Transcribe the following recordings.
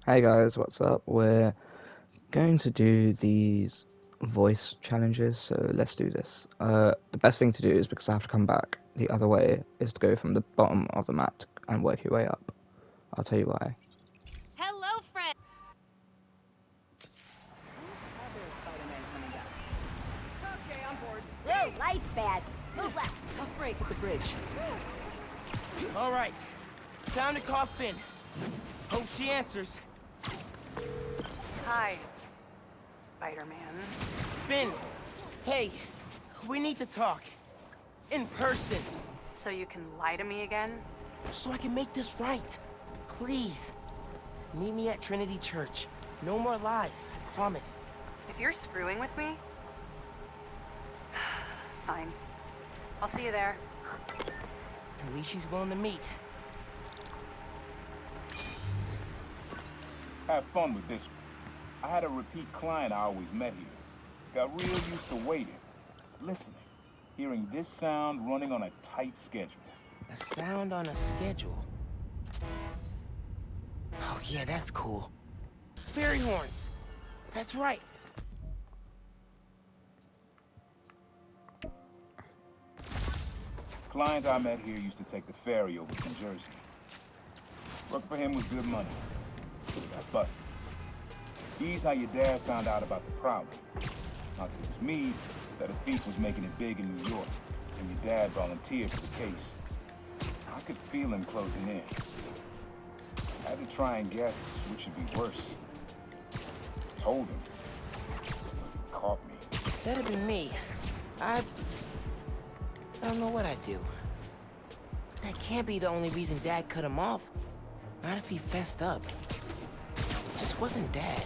Hey guys, what's up? We're going to do these voice challenges, so let's do this. The best thing to do is, because I have to come back the other way, is to go from the bottom of the map and work your way up. I'll tell you why. Hello, friend. Other Spider-Man coming up. Okay, I'm bored. Whoa, life's bad. Move left. Tough break at the bridge. All right, time to call Finn. Hope she answers. Hi, Spider-Man. Finn, hey, we need to talk. In person, So you can lie to me again? so I can make this right. Please. Meet me at Trinity Church. No more lies, I promise. If you're screwing with me... Fine. I'll see you there. At least she's willing to meet. Have fun with this one. I had a repeat client I always met here. Got real used to waiting, listening, hearing this sound running on a tight schedule. A sound on a schedule. Oh yeah, that's cool. Fairy horns. That's right. Client I met here used to take the ferry over from Jersey. Work for him was good money. Got busted. He's how your dad found out about the problem. Not that it was me, that a thief was making it big in New York, and your dad volunteered for the case. I could feel him closing in. I had to try and guess which would be worse. Told him. But he caught me. If that had been me, I don't know what I'd do. That can't be the only reason Dad cut him off. Not if he fessed up. It just wasn't Dad.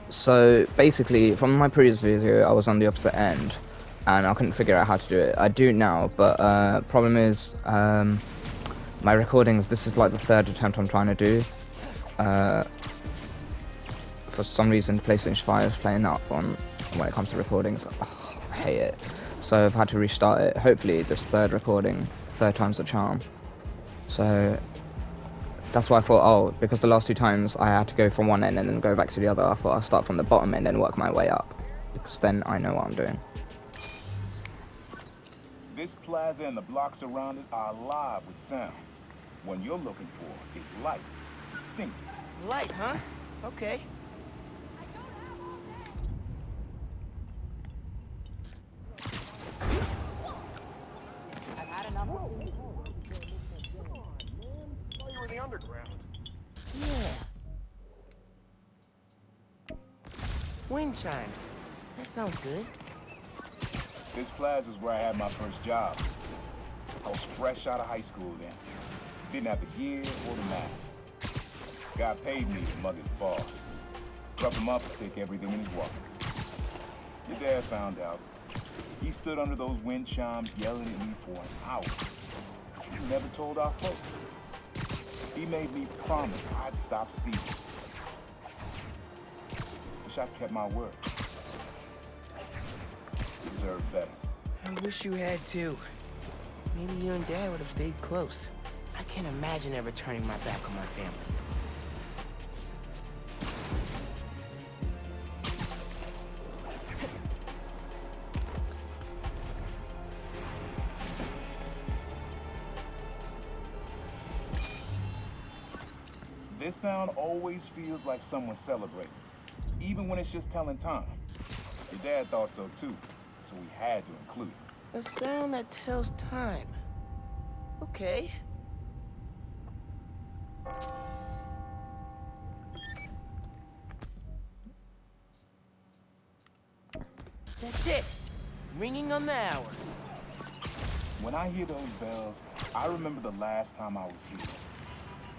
So basically, from my previous video, I was on the opposite end, and I couldn't figure out how to do it. I do now, but problem is, my recordings. This is like the third attempt I'm trying to do. For some reason, PlayStation 5 is playing up on when it comes to recordings. Oh, I hate it. So I've had to restart it. Hopefully, this third recording, third time's the charm. So that's why I thought, oh, because the last two times I had to go from one end and then go back to the other, I thought I'll start from the bottom end and work my way up, because then I know what I'm doing. This plaza and the blocks around it are alive with sound. What you're looking for is light, distinct. Light, huh? Okay. I've had enough. You were the underground. Yeah. Wind chimes. That sounds good. This plaza's where I had my first job. I was fresh out of high school then. Didn't have the gear or the mask. Guy paid me to mug his boss. Rough him up and take everything in his wallet. Your dad found out. He stood under those wind chimes yelling at me for an hour. He never told our folks. He made me promise I'd stop stealing. Wish I'd kept my word. You deserve better. I wish you had too. Maybe you and Dad would have stayed close. I can't imagine ever turning my back on my family. This sound always feels like someone's celebrating, even when it's just telling time. Your dad thought so too, so we had to include it. A sound that tells time. Okay. That's it. Ringing on the hour. When I hear those bells, I remember the last time I was here.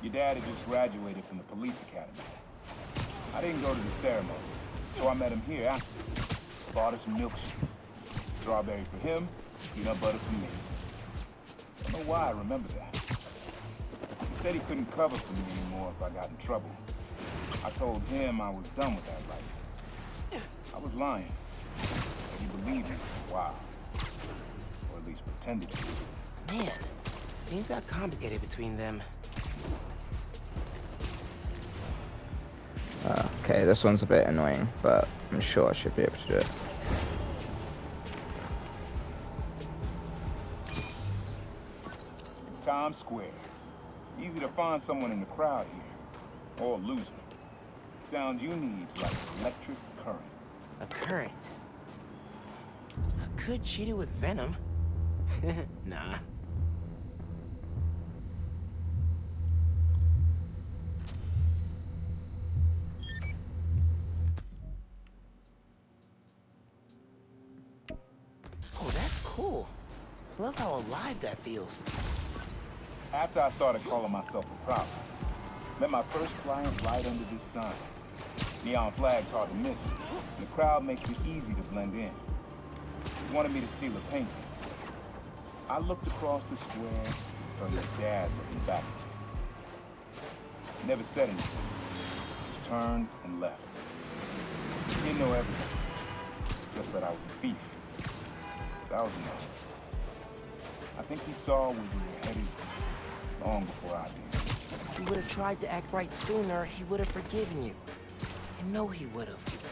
Your dad had just graduated from the police academy. I didn't go to the ceremony, so I met him here after. Bought us some milkshakes. Strawberry for him, peanut butter for me. Don't know why I remember that. He said he couldn't cover for me anymore if I got in trouble. I told him I was done with that life. I was lying, but he believed me for a while. Or at least pretended to. Man, things got complicated between them. Okay, this one's a bit annoying, but I'm sure I should be able to do it. Times Square. Easy to find someone in the crowd here. Or lose them. Sounds you need's like electric current. A current? I could cheat it with venom. Nah. Oh, that's cool. Love how alive that feels. After I started calling myself a problem, met my first client right under this sign. Neon flag's hard to miss, and the crowd makes it easy to blend in. He wanted me to steal a painting. I looked across the square and saw your dad looking back at me. Never said anything, just turned and left. He didn't know everything, just that I was a thief. That was enough. I think he saw where we were headed long before I did. If you would have tried to act right sooner, he would have forgiven you. I know he would have.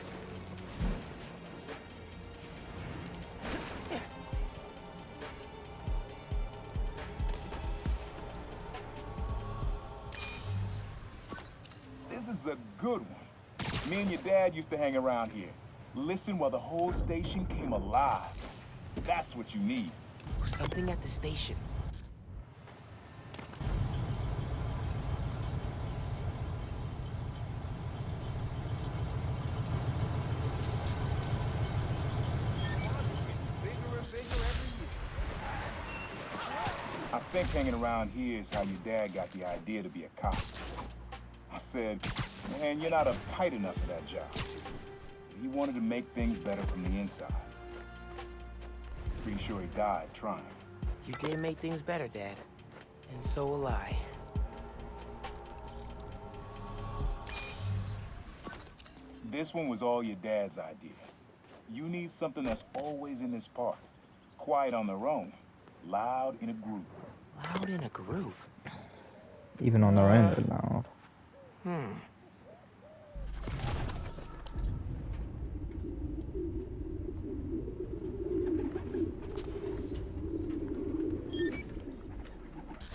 This is a good one. Me and your dad used to hang around here. Listen while the whole station came alive. That's what you need. Something at the station. I think hanging around here is how your dad got the idea to be a cop. I said, man, you're not uptight enough for that job. He wanted to make things better from the inside. Pretty sure he died trying. You did make things better, Dad. And so will I. This one was all your dad's idea. You need something that's always in this park. Quiet on their own, loud in a group. Loud in a group. Even on their own, they're loud.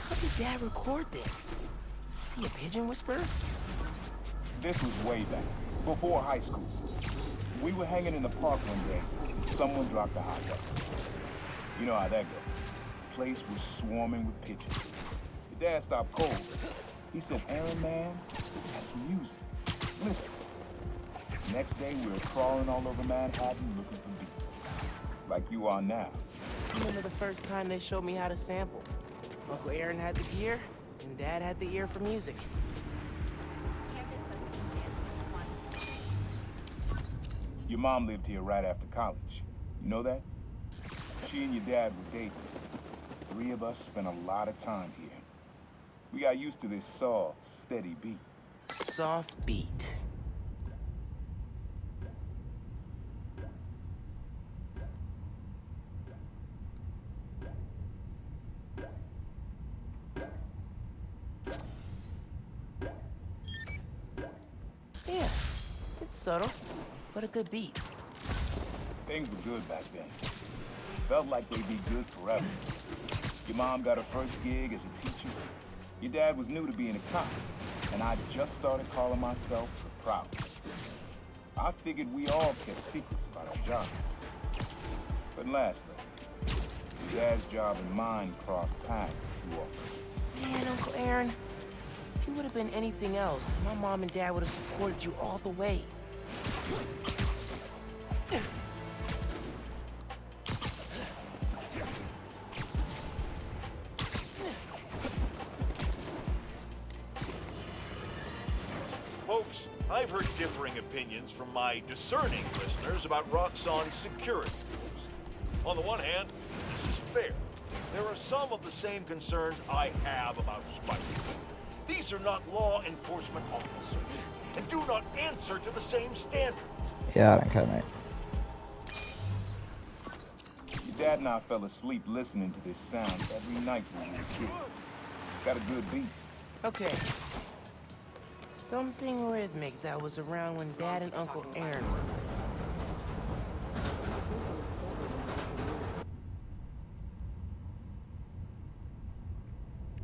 How did Dad record this? Is he a pigeon whisperer? This was way back, before high school. We were hanging in the park one day, and someone dropped a hot dog. You know how that goes. The place was swarming with pigeons. Your dad stopped cold. He said, Aaron, man, that's music. Listen. Next day, we were crawling all over Manhattan looking for beats. Like you are now. I remember the first time they showed me how to sample. Uncle Aaron had the gear, and Dad had the ear for music. Your mom lived here right after college. You know that? She and your dad were dating. The three of us spent a lot of time here. We got used to this soft, steady beat. Soft beat. Yeah, it's subtle, but a good beat. Things were good back then. Felt like they'd be good forever. Your mom got her first gig as a teacher. Your dad was new to being a cop, and I just started calling myself the Proud. I figured we all kept secrets about our jobs. But last, though, your dad's job and mine crossed paths too often. Man, Uncle Aaron, if you would have been anything else, my mom and Dad would have supported you all the way. Folks, I've heard differing opinions from my discerning listeners about Roxxon's security rules. On the one hand, this is fair. There are some of the same concerns I have about Spike. These are not law enforcement officers, and do not answer to the same standards. Yeah, I don't care, mate. Your dad and I fell asleep listening to this sound every night when we were kids. It's got a good beat. Okay. Something rhythmic that was around when Dad and Uncle Aaron were.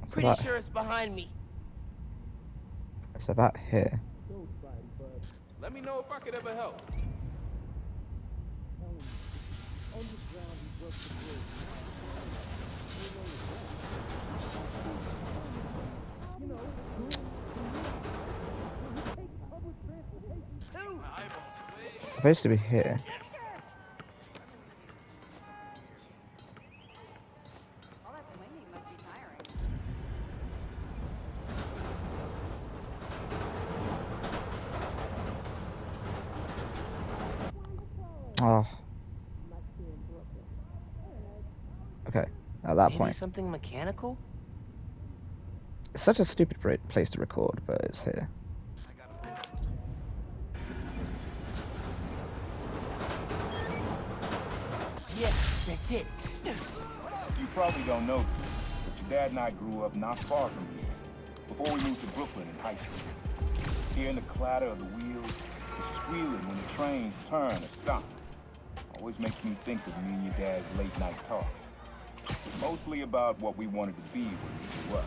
It's Pretty about, sure it's behind me. it's about here. Let me know if I could ever help. It's supposed to be here. All that swinging must be tiring. Oh. Okay, at that Maybe point. something mechanical? It's such a stupid place to record, but it's here. Yeah, that's it. You probably don't know this, but your dad and I grew up not far from here, before we moved to Brooklyn in high school. Hearing the clatter of the wheels, the squealing when the trains turn or stop, always makes me think of me and your dad's late night talks. Mostly about what we wanted to be when we grew up.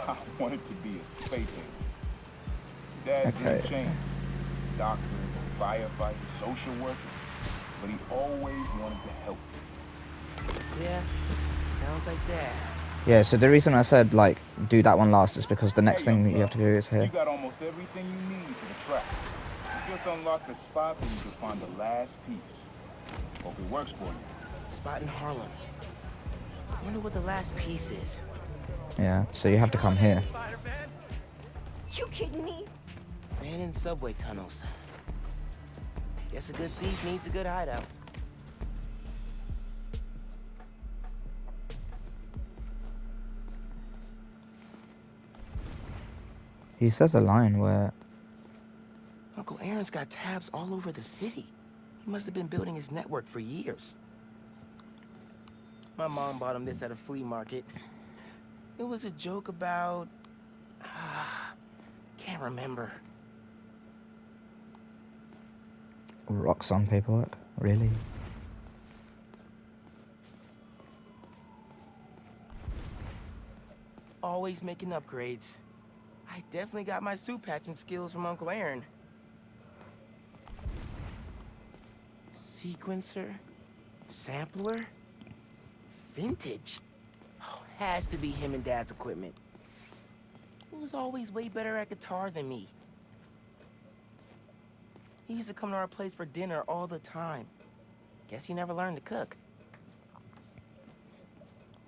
I wanted to be a space alien. Dad's dream Okay. changed. Doctor, firefighter, social worker. But he always wanted to help people. Yeah, sounds like that. Yeah, so the reason I said, like, do that one last is because the next Hey, young thing you have to do blood, is here. You got almost everything you need for the track. You just unlocked the spot where you can find the last piece. Hope it works for you. Spot in Harlem. I wonder what the last piece is. Yeah, so you have to come here. You kidding me? Man in subway tunnels. Guess a good thief needs a good hideout. He says a line where... Uncle Aaron's got tabs all over the city. He must have been building his network for years. My mom bought him this at a flea market. It was a joke about... can't remember. Roxxon paperwork? Really? Always making upgrades. I definitely got my suit patching skills from Uncle Aaron. Sequencer? Sampler? Vintage? Oh, has to be him and Dad's equipment. He was always way better at guitar than me. He used to come to our place for dinner all the time. Guess he never learned to cook.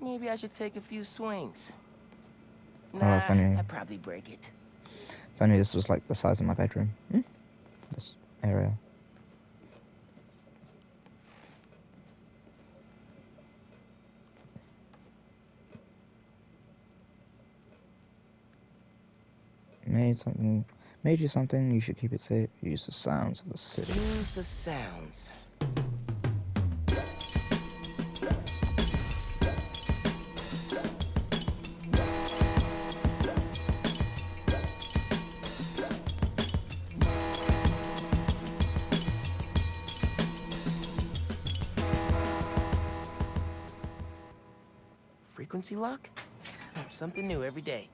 Maybe I should take a few swings. Nah, if only- I'd probably break it. If only this was like the size of my bedroom. This area. Made you something, you should keep it safe. Use the sounds of the city. Use the sounds. Frequency lock? Something new every day.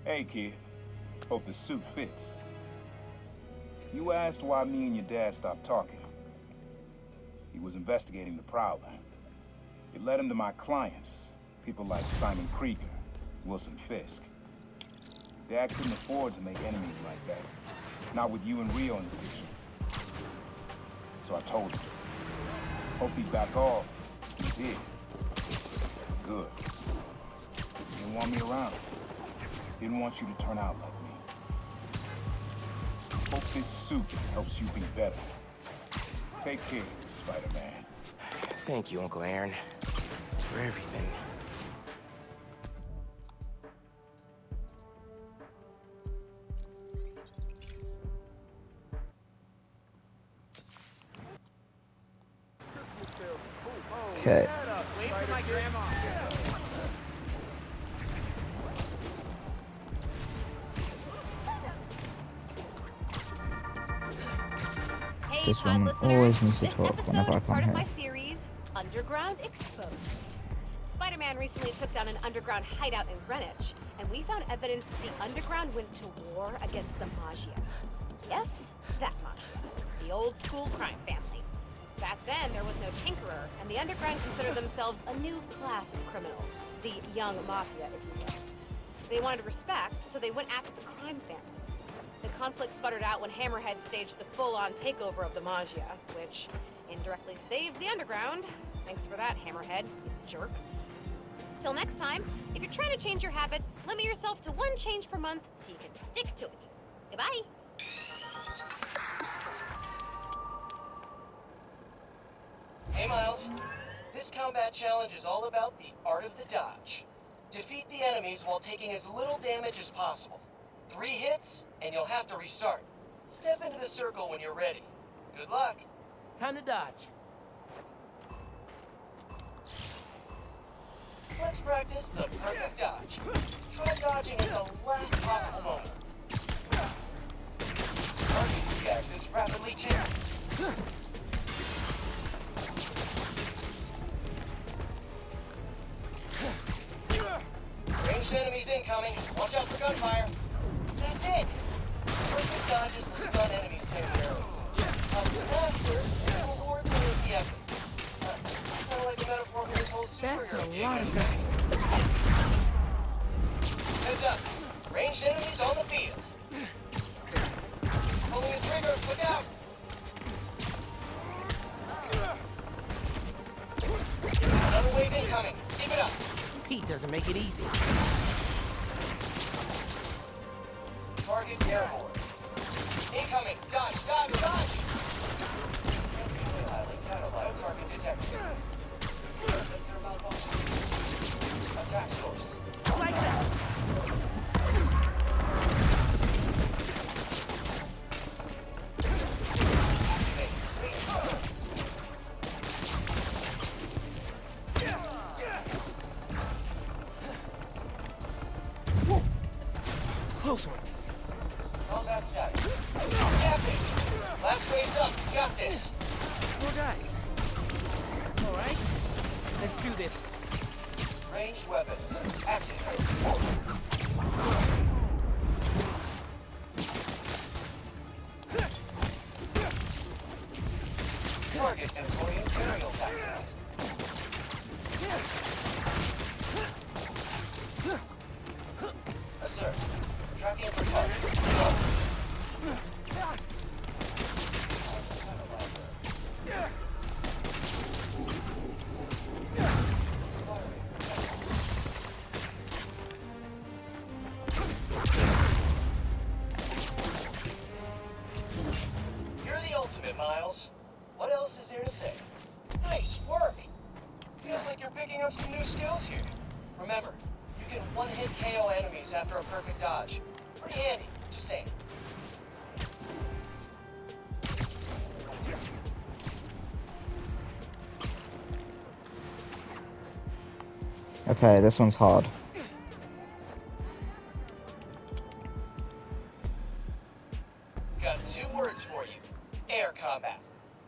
Hey, kid. Hope the suit fits. You asked why me and your dad stopped talking. He was investigating the Prowler. It led him to my clients, people like Simon Krieger, Wilson Fisk. Dad couldn't afford to make enemies like that. Not with you and Rio in the picture. So I told him. Hoped he'd back off. He did. Good. He didn't want me around. Didn't want you to turn out like me. Hope this suit helps you be better. Take care, Spider-Man. Thank you, Uncle Aaron, for everything. Okay. Wait for my grandma. This PS5 woman listeners, always needs to this talk episode whenever I is come part of here. my series, Underground Exposed. Spider-Man recently took down an underground hideout in Greenwich, and we found evidence that the underground went to war against the Magia. Yes, that Magia. The old school crime family. Back then, there was no tinkerer, and the underground considered themselves a new class of criminal. The young mafia, if you will. They wanted respect, so they went after the crime families. The conflict sputtered out when Hammerhead staged the full-on takeover of the Magia, which indirectly saved the underground. Thanks for that, Hammerhead, you jerk. Till next time, if you're trying to change your habits, limit yourself to 1 change per month so you can stick to it. Goodbye. Hey Miles, this combat challenge is all about the art of the dodge. Defeat the enemies while taking as little damage as possible. 3 hits, and you'll have to restart. Step into the circle when you're ready. Good luck. Time to dodge. Let's practice the perfect dodge. Try dodging at the last possible moment. Target reactions rapidly change. Ranged enemies incoming. Watch out for gunfire. That's it. Perfect dodges will stun enemies temporarily. Faster, rewards will the effort. Kind of like a metaphor for this whole That's a superhero lot gig. of guys. Heads up. Ranged enemies on the field. Pulling the trigger. Look out. Another wave incoming. Keep it up. Pete doesn't make it easy. Target airborne. Incoming. Dodge, dodge, dodge. Highly catalyzed target detected. Sensor malfunction. Attack source. Like that. Activate. Range cover. Close one. Combat status. Epic. Last wave's up. Got this. 4 guys. All right. Let's do this. Ranged weapons. Active. Target employing aerial tactics. Assert. Tracking for target. You're the ultimate, Miles. What else is there to say? Nice work! Feels like you're picking up some new skills here. Remember, you can one-hit KO enemies after a perfect dodge. Pretty handy, just saying. Okay, this one's hard. Got 2 words for you. Air combat.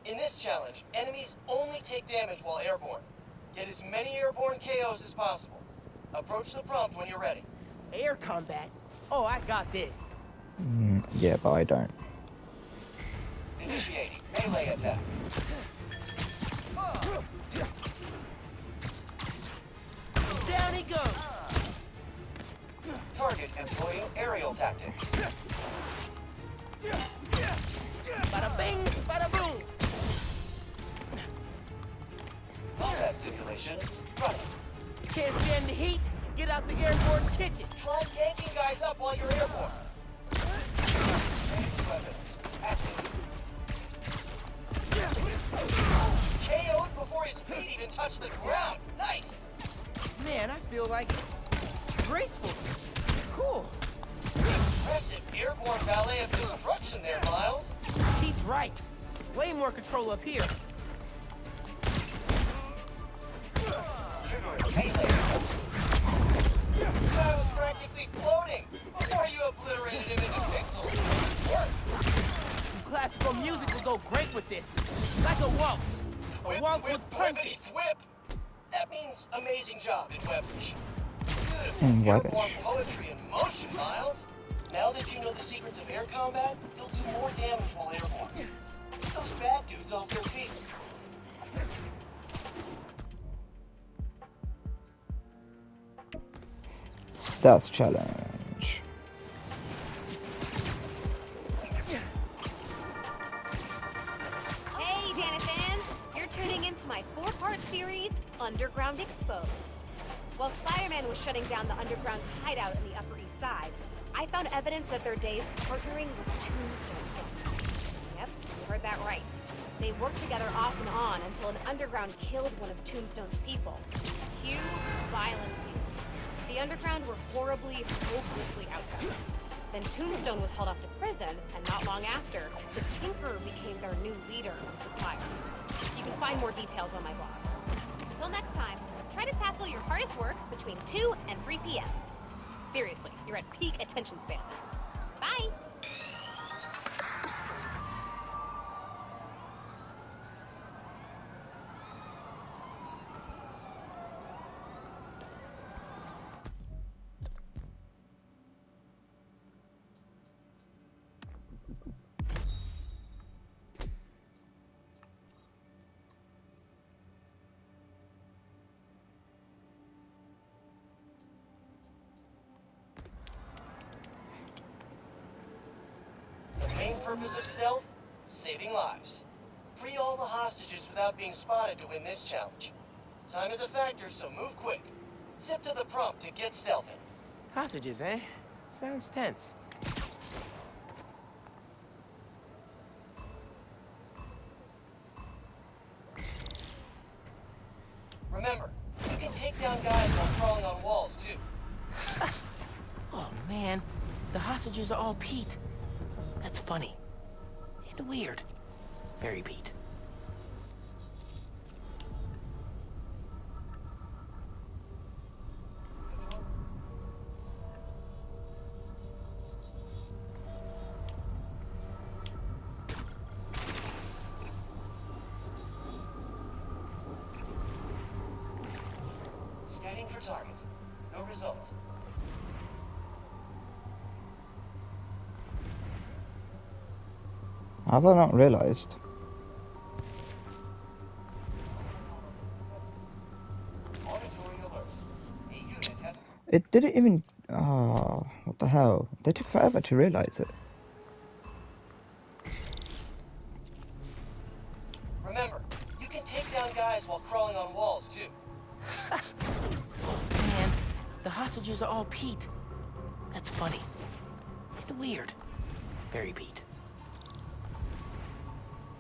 In this challenge, enemies only take damage while airborne. Get as many airborne KOs as possible. Approach the prompt when you're ready. Air combat. Oh, I got this. Yeah, but I don't. Initiating melee attack. Down he goes. Target employing aerial tactics. Bada bing, bada boom. Combat simulation running. Can't stand the heat? Get out the airborne kitchen. Try tanking guys up while you're airborne. Ranged weapons active. KO'd before his feet even touch the ground. Nice. Man, I feel like graceful. Cool. Impressive airborne ballet of destruction there, Miles. He's right. Way more control up here. Triggering melee. I was practically floating before you obliterated him into pixels. Work. Classical music will go great with this. Like a waltz. A waltz with punches. Whip! That means amazing job in weaponry. In Airborne weaponry. poetry in motion, Miles. Now that you know the secrets of air combat, you'll do more damage while airborne. Get those bad dudes off their feet. Stealth challenge. Hey, Dana fans! You're tuning into my 4-part series, Underground Exposed. While Spider-Man was shutting down the Underground's hideout in the Upper East Side, I found evidence of their days partnering with Tombstone's gang. Yep, you heard that right. They worked together off and on until an Underground killed one of Tombstone's people. Cue violent people. The Underground were horribly, hopelessly outgunned. Then Tombstone was hauled off to prison, and not long after, the Tinker became their new leader and supplier. You can find more details on my blog. Until next time, try to tackle your hardest work between 2 and 3 p.m. Seriously, you're at peak attention span. Bye! The main purpose of stealth? Saving lives. Free all the hostages without being spotted to win this challenge. Time is a factor, so move quick. Zip to the prompt to get stealthing. Hostages, eh? Sounds tense. Remember, you can take down guys while crawling on walls, too. Oh, man. The hostages are all Pete. That's funny. And weird. Very Pete. Scanning for target. No result. Have I not realised? Auditory alert. A unit has... It didn't even... Oh, what the hell? They took forever to realise it. Remember, you can take down guys while crawling on walls, too. Man, the hostages are all Pete. That's funny. And weird. Very Pete.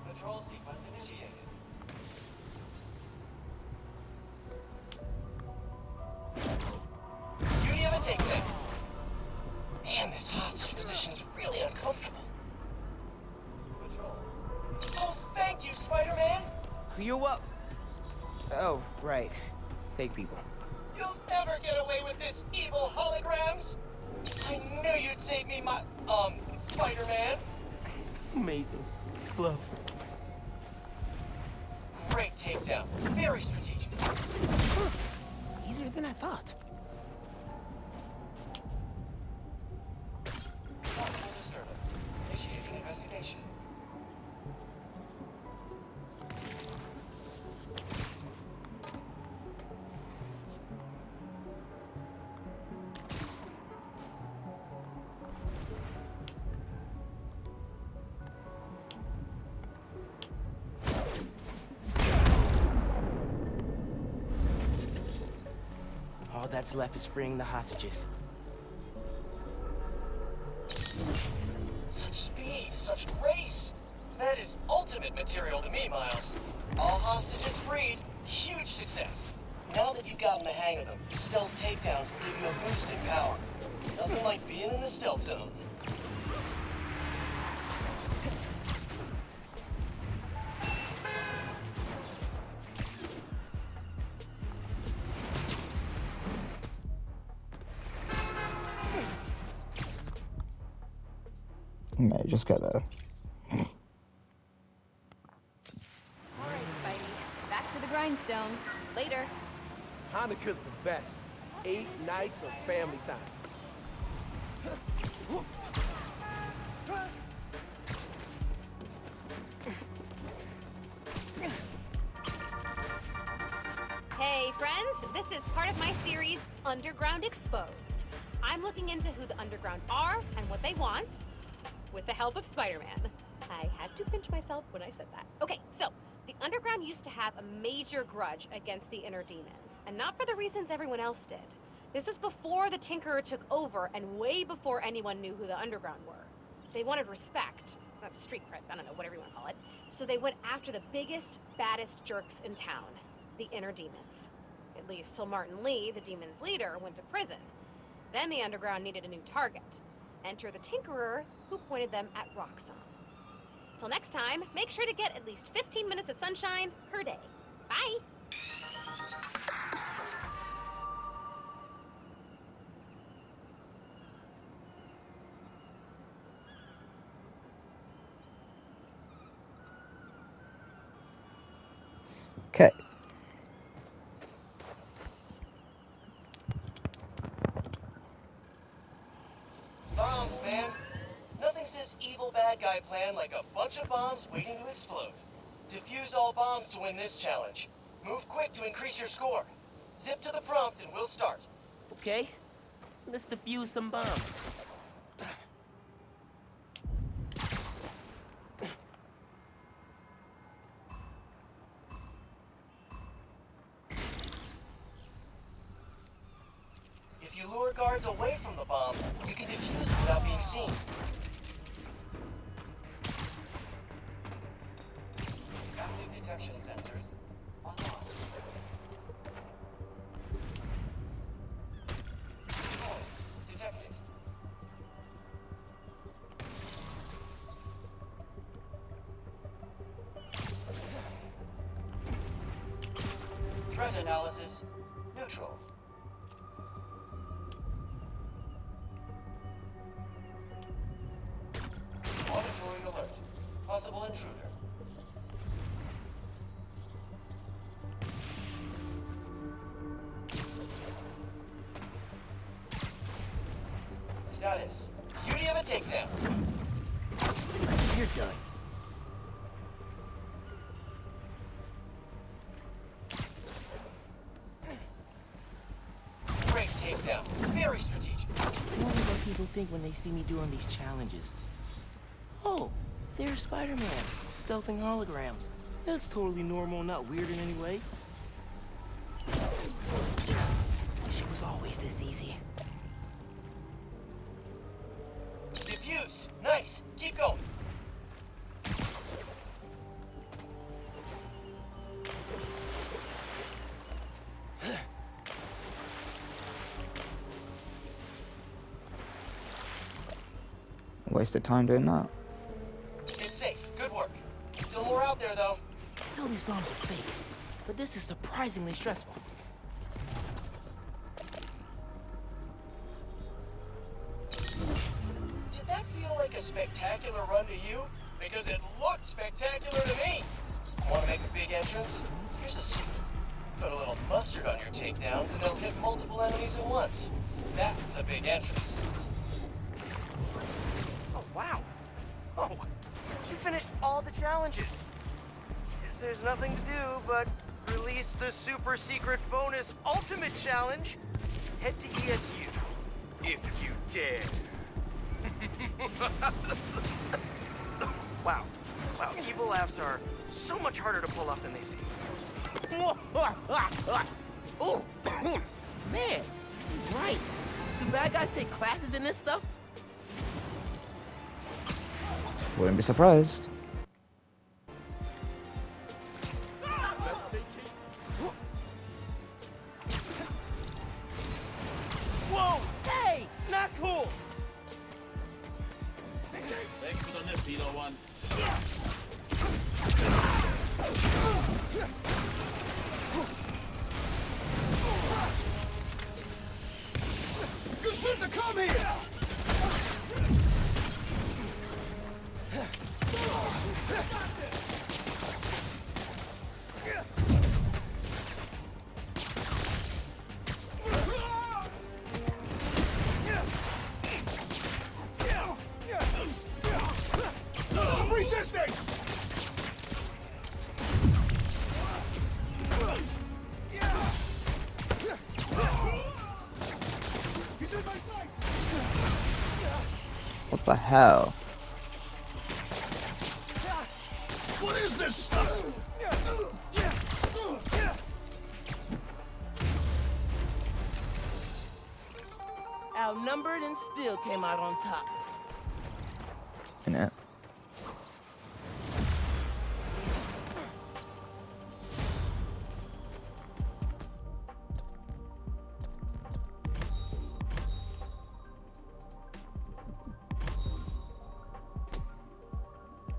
Control sequence initiated. Duty of a takedown. Man, this hostage position's really uncomfortable. Control. Oh, thank you, Spider-Man! You up? Oh, right. Fake people. You'll never get away with this, evil holograms! I knew you'd save me, Spider-Man! Amazing. Bluff. Great takedown. Very strategic. Easier than I thought. Possible disturbance. Initiating investigation. All that's left is freeing the hostages. Such speed, such grace. That is ultimate material to me, Miles. All hostages freed. Huge success. Now that you've gotten the hang of them, stealth takedowns will give you a boost in power. Nothing like being in the stealth zone. Okay, just get there. down. Later. Hanukkah's the best. 8 nights of family time. Hey, friends, this is part of my series, Underground Exposed. I'm looking into who the Underground are and what they want, with the help of Spider-Man. I had to pinch myself when I said that. Okay, so, the Underground used to have a major grudge against the Inner Demons, and not for the reasons everyone else did. This was before the Tinkerer took over, and way before anyone knew who the Underground were. They wanted respect, street cred, I don't know, whatever you want to call it. So they went after the biggest, baddest jerks in town, the Inner Demons. At least till Martin Lee, the Demon's leader, went to prison. Then the Underground needed a new target. Enter the Tinkerer, who pointed them at Roxxon. Till next time, make sure to get at least 15 minutes of sunshine per day. Bye! Okay. Bombs, man. Nothing says evil bad guy plan like a bunch of bombs waiting to explode. Defuse all bombs to win this challenge. Move quick to increase your score. Zip to the prompt and we'll start. Okay, let's defuse some bombs. If you lure guards away from the bomb, you can defuse it without being seen. Active detection sensors unlocked. Detected. Threat analysis neutral. Monitoring alert. Possible intruder. Status. Beauty of a takedown. You're done. Great takedown. Very strategic. I wonder what people think when they see me doing these challenges. Oh, there's Spider-Man, stealthing holograms. That's totally normal, not weird in any way. Wish it was always this easy. Diffused. Nice. Keep going. Wasted time doing that. It's safe. Good work. Still more out there, though. All these bombs are fake, but this is surprisingly stressful. Did that feel like a spectacular run to you? Because it looked spectacular to me. Want to make a big entrance? Here's a secret. Put a little mustard on your takedowns and they'll hit multiple enemies at once. That's a big entrance. Oh, wow. Oh, you finished all the challenges. Guess there's nothing to do but release the super secret bonus ultimate challenge. Head to ESU, if you dare. Wow. Wow, evil laughs are so much harder to pull off than they seem. Oh, man, he's right. Do bad guys take classes in this stuff? Wouldn't be surprised. Whoa! Hey! Not cool! Thanks for the lift, Beetle One. You shouldn't have come here! What the hell? What is this? Outnumbered and still came out on top. In it.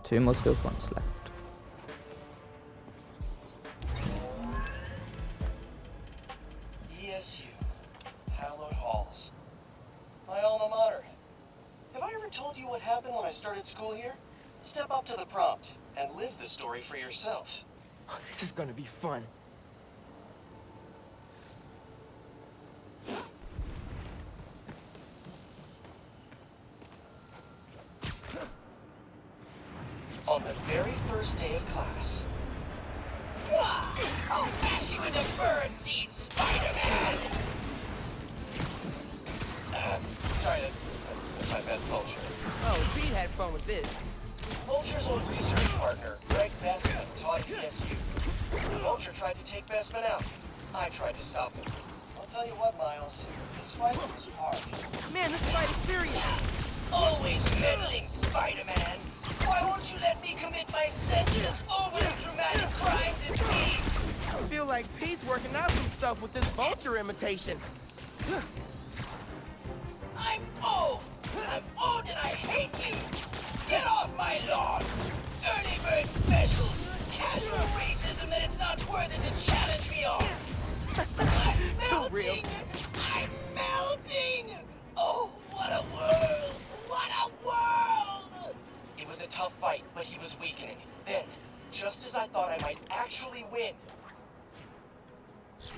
Two more skill points left. ESU, hallowed halls. My alma mater. Have I ever told you what happened when I started school here? Step up to the prompt and live the story for yourself. Oh, this is gonna be fun. On the very first day of class. I'll bash you into bird seed, Spider-Man! Sorry, that's my best Vulture. Oh, Pete had fun with this. Vulture's old research partner, Greg Bestman, taught at ESU. Vulture tried to take Bestman out. I tried to stop him. I'll tell you what, Miles, this fight was hard. Man, this fight is serious. Always meddling, Spider-Man! Why won't you let me commit my senseless, overly dramatic crimes in peace? I feel like Pete's working out some stuff with this Vulture imitation. I'm old! I'm old and I hate you! Get off my lawn! Early bird specials! Casual racism that it's not worth it to challenge me on! I'm Too real. melting! I'm melting! Oh, what a world! What a world! It was a tough fight, but he was weakening. Then, just as I thought I might actually win,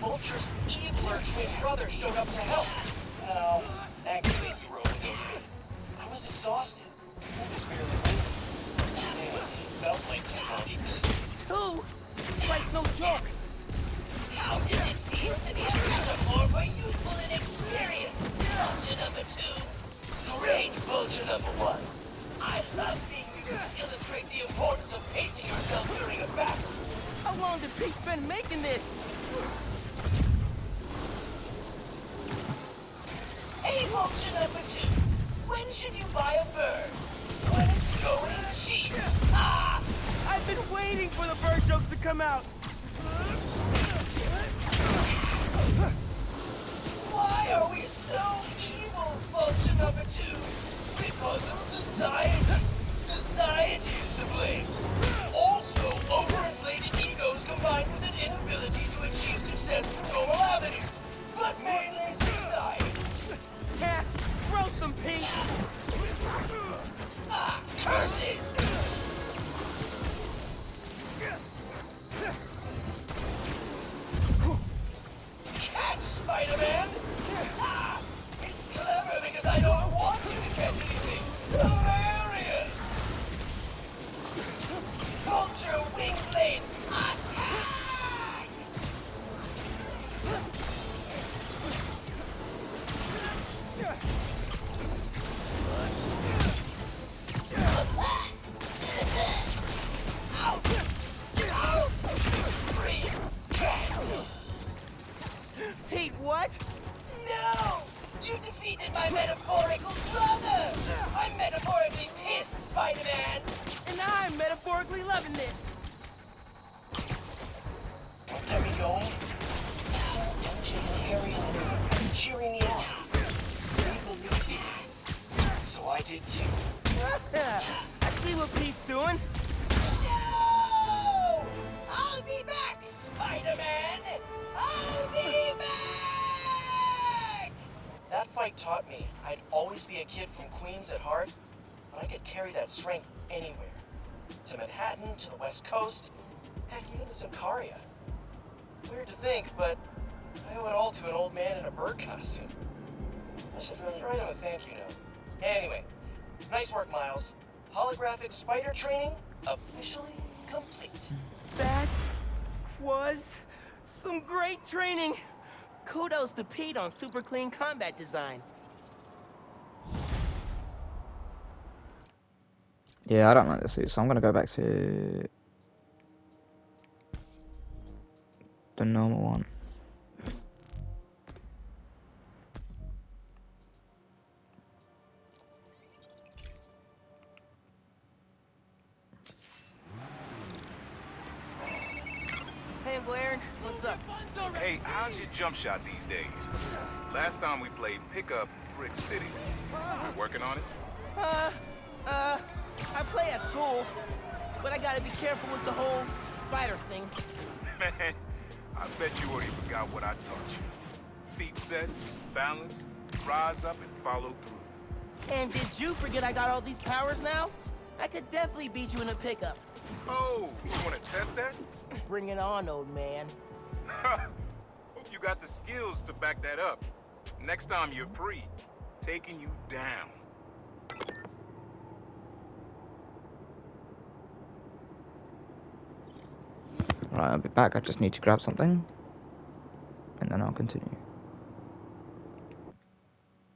Vulture's eviler twin brother showed up to help. No, actually, he rode into me. I was exhausted. I was barely moving. Man, felt like 2 Vultures. Two? Fight's no joke. How did it feel to be a metaphor for youthful inexperience? Vulture number 2. Great Vulture number 1. I love seeing you illustrate the importance of pacing yourself during a battle. How long did Pete been making this? Hey, Vulture number 2. When should you buy a bird? When it's going cheap. Ah! I've been waiting for the bird jokes to come out. Why are we so evil, Vulture number 2? Because of society. Society is to blame. Also, overinflated egos combined with an inability to achieve success through normal avenues. But mainly society. Yeah, roast them, Pete. Ah, curses! Catch, Spider-Man! Ah, it's clever because I don't want you to catch anything. Hilarious! Vulture wing blade, attack! Pete, what? No! You defeated my metaphorical brother! I'm metaphorically pissed, Spider-Man! And I'm metaphorically loving this. Get me going? MJ and Harry are cheering me on. They believed in me. So I did too. I see what Pete's doing. No! I'll be back, Spider-Man! I'll be back! That fight taught me I'd always be a kid from Queens at heart, but I could carry that strength anywhere. To Manhattan, to the West Coast, heck, even to Sicaria. Weird to think, but I owe it all to an old man in a bird costume. I should really write him a thank you note. Anyway, nice work, Miles. Holographic spider training officially complete. That was some great training. Kudos to Pete on super clean combat design. Yeah, I don't like this suit, so I'm gonna go back to the normal one. Hey, Blair, what's up? Hey, how's your jump shot these days? Last time we played pickup Brick City. You working on it? I play at school, but I gotta be careful with the whole spider thing. Man, I bet you already forgot what I taught you. Feet set, balance, rise up and follow through. And did you forget I got all these powers now? I could definitely beat you in a pickup. Oh, you wanna test that? Bring it on, old man. Hope you got the skills to back that up. Next time you're free, taking you down. Right, I'll be back. I just need to grab something, and then I'll continue.